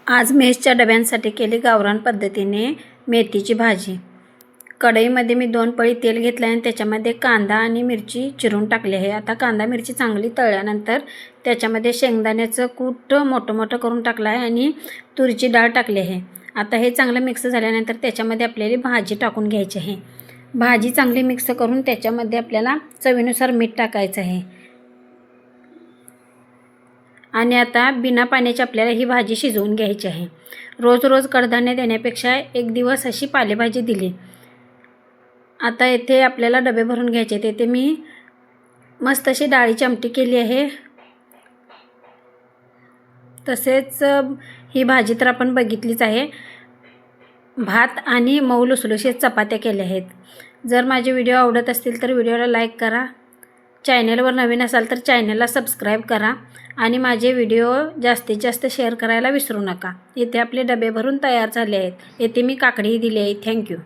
आज मेसच्या डब्यांसाठी केली गावरान पद्धतीने मेथीची भाजी। कढईमध्ये मी 2 पळी तेल घेतले आणि त्याच्यामध्ये कांदा आणि मिरची चिरून टाकली आहे। आता कांदा मिरची चांगली तळल्यानंतर त्याच्यामध्ये शेंगदाण्याचं कूट मोठं करून टाकलं आहे आणि तुरीची डाळ टाकली आहे। आता हे चांगलं मिक्स झाल्यानंतर त्याच्यामध्ये आपल्याला भाजी टाकून घ्यायची आहे। भाजी चांगली मिक्स करून त्याच्यामध्ये आपल्याला चवीनुसार मीठ टाकायचं आहे आणि आता बिना पाण्याची आपल्याला ही भाजी शिजवून घ्यायची आहे। रोज कडधान्य देण्यापेक्षा एक दिवस अशी पालेभाजी दिली। आता इथे आपल्याला डबे भरून घ्यायचे। इथे मी मस्त अशी डाळीची आमटी केली आहे। तसेच ही भाजी तर आपण बघितलीच आहे। भात आणि मऊ लुसलुशीत चपात्या केल्या आहेत। जर माझे व्हिडिओ आवडत असतील तर व्हिडिओला लाईक करा, चॅनलवर नवीन असाल तर चॅनलला सबस्क्राईब करा आणि माझे व्हिडिओ जास्तीत जास्त शेअर करायला विसरू नका। इथे आपले डबे भरून तयार झाले आहेत। इथे मी काकडीही दिली आहे। थँक्यू।